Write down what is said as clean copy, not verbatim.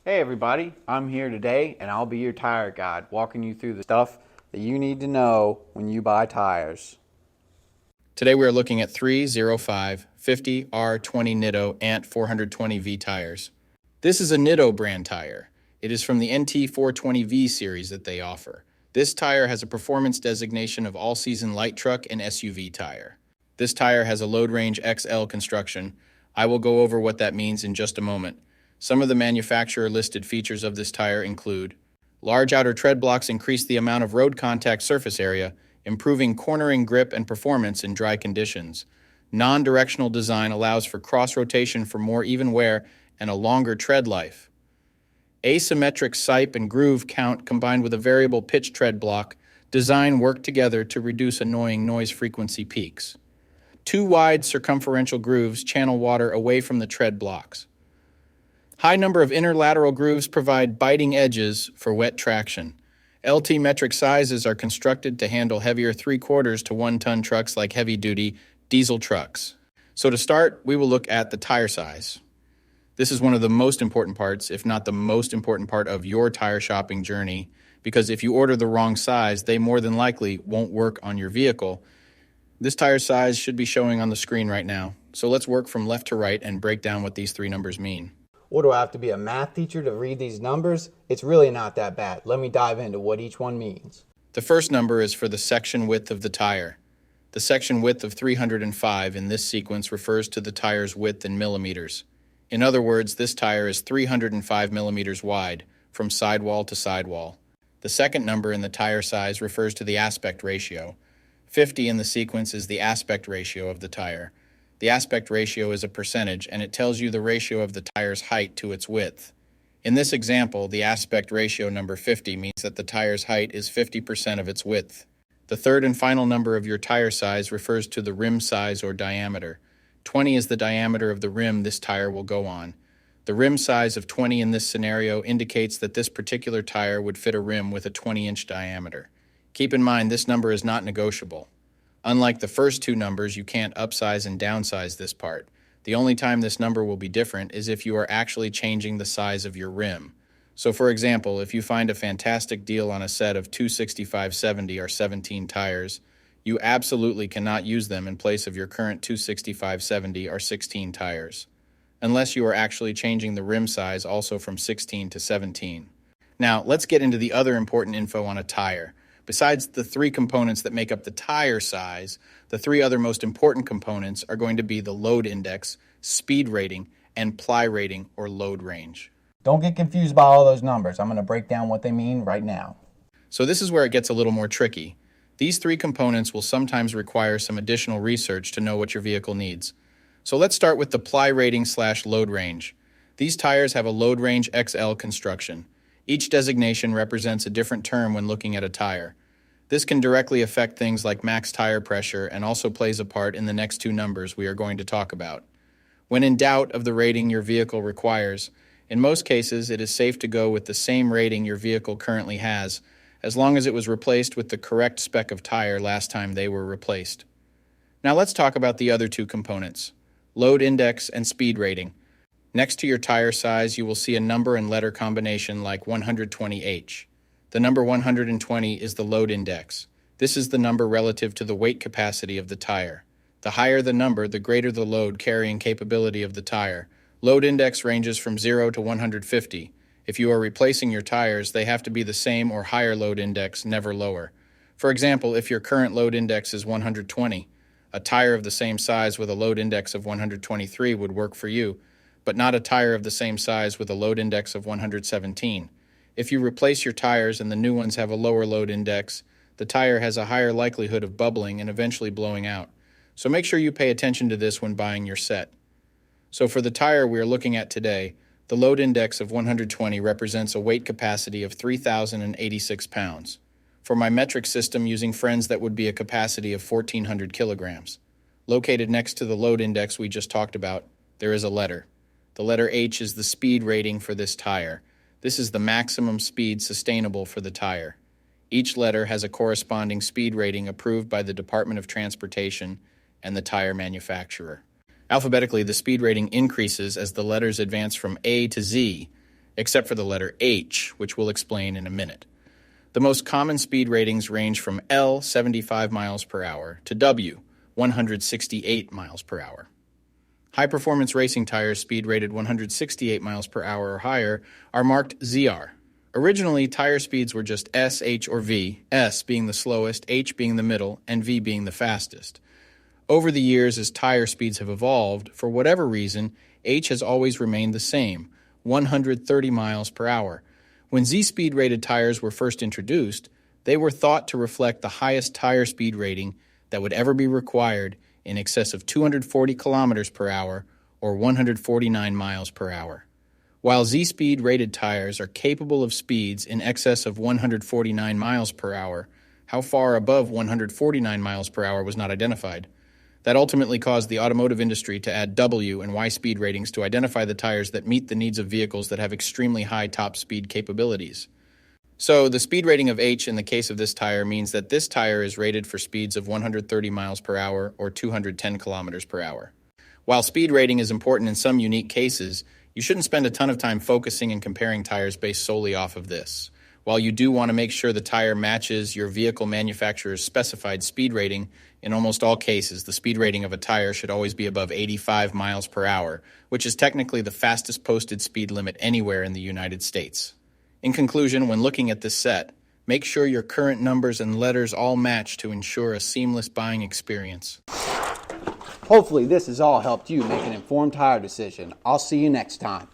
Hey everybody, I'm here today and I'll be your tire guide, walking you through the stuff that you need to know when you buy tires. Today we are looking at 305 50 R20 Nitto Ant 420V tires. This is a Nitto brand tire. It is from the NT 420V series that they offer. This tire has a performance designation of all-season light truck and SUV tire. This tire has a load range XL construction. I will go over what that means in just a moment. Some of the manufacturer listed features of this tire include large outer tread blocks increase the amount of road contact surface area, improving cornering grip and performance in dry conditions. Non-directional design allows for cross-rotation for more even wear and a longer tread life. Asymmetric sipe and groove count combined with a variable pitch tread block design work together to reduce annoying noise frequency peaks. Two wide circumferential grooves channel water away from the tread blocks. High number of inner lateral grooves provide biting edges for wet traction. LT metric sizes are constructed to handle heavier 3/4 to 1 ton trucks like heavy-duty diesel trucks. So to start, we will look at the tire size. This is one of the most important parts, if not the most important part of your tire shopping journey, because if you order the wrong size, they more than likely won't work on your vehicle. This tire size should be showing on the screen right now. So let's work from left to right and break down what these three numbers mean. What, do I have to be a math teacher to read these numbers? It's really not that bad. Let me dive into what each one means. The first number is for the section width of the tire. The section width of 305 in this sequence refers to the tire's width in millimeters. In other words, this tire is 305 millimeters wide, from sidewall to sidewall. The second number in the tire size refers to the aspect ratio. 50 in the sequence is the aspect ratio of the tire. The aspect ratio is a percentage, and it tells you the ratio of the tire's height to its width. In this example, the aspect ratio number 50 means that the tire's height is 50% of its width. The third and final number of your tire size refers to the rim size or diameter. 20 is the diameter of the rim this tire will go on. The rim size of 20 in this scenario indicates that this particular tire would fit a rim with a 20-inch diameter. Keep in mind, this number is not negotiable. Unlike the first two numbers, you can't upsize and downsize this part. The only time this number will be different is if you are actually changing the size of your rim. So for example, if you find a fantastic deal on a set of 265/70 or 17 tires, you absolutely cannot use them in place of your current 265/70 or 16 tires, unless you are actually changing the rim size also from 16 to 17. Now, let's get into the other important info on a tire. Besides the three components that make up the tire size, the three other most important components are going to be the load index, speed rating, and ply rating or load range. Don't get confused by all those numbers. I'm going to break down what they mean right now. So this is where it gets a little more tricky. These three components will sometimes require some additional research to know what your vehicle needs. So let's start with the ply rating/load range. These tires have a load range XL construction. Each designation represents a different term when looking at a tire. This can directly affect things like max tire pressure and also plays a part in the next two numbers we are going to talk about. When in doubt of the rating your vehicle requires, in most cases it is safe to go with the same rating your vehicle currently has, as long as it was replaced with the correct spec of tire last time they were replaced. Now let's talk about the other two components, load index and speed rating. Next to your tire size, you will see a number and letter combination like 120H. The number 120 is the load index. This is the number relative to the weight capacity of the tire. The higher the number, the greater the load carrying capability of the tire. Load index ranges from 0 to 150. If you are replacing your tires, they have to be the same or higher load index, never lower. For example, if your current load index is 120, a tire of the same size with a load index of 123 would work for you, but not a tire of the same size with a load index of 117. If you replace your tires and the new ones have a lower load index, the tire has a higher likelihood of bubbling and eventually blowing out. So make sure you pay attention to this when buying your set. So for the tire we are looking at today, the load index of 120 represents a weight capacity of 3,086 pounds. For my metric system using friends, that would be a capacity of 1,400 kilograms. Located next to the load index we just talked about, there is a letter. The letter H is the speed rating for this tire. This is the maximum speed sustainable for the tire. Each letter has a corresponding speed rating approved by the Department of Transportation and the tire manufacturer. Alphabetically, the speed rating increases as the letters advance from A to Z, except for the letter H, which we'll explain in a minute. The most common speed ratings range from L, 75 miles per hour, to W, 168 miles per hour. High-performance racing tires speed rated 168 miles per hour or higher are marked ZR. Originally, tire speeds were just S, H, or V, S being the slowest, H being the middle, and V being the fastest. Over the years, as tire speeds have evolved, for whatever reason, H has always remained the same, 130 miles per hour. When Z-speed rated tires were first introduced, they were thought to reflect the highest tire speed rating that would ever be required, in excess of 240 kilometers per hour or 149 miles per hour. While Z-speed rated tires are capable of speeds in excess of 149 miles per hour, how far above 149 miles per hour was not identified. That ultimately caused the automotive industry to add W and Y speed ratings to identify the tires that meet the needs of vehicles that have extremely high top speed capabilities. So the speed rating of H in the case of this tire means that this tire is rated for speeds of 130 miles per hour or 210 kilometers per hour. While speed rating is important in some unique cases, you shouldn't spend a ton of time focusing and comparing tires based solely off of this. While you do want to make sure the tire matches your vehicle manufacturer's specified speed rating, in almost all cases, the speed rating of a tire should always be above 85 miles per hour, which is technically the fastest posted speed limit anywhere in the United States. In conclusion, when looking at this set, make sure your current numbers and letters all match to ensure a seamless buying experience. Hopefully this has all helped you make an informed tire decision. I'll see you next time.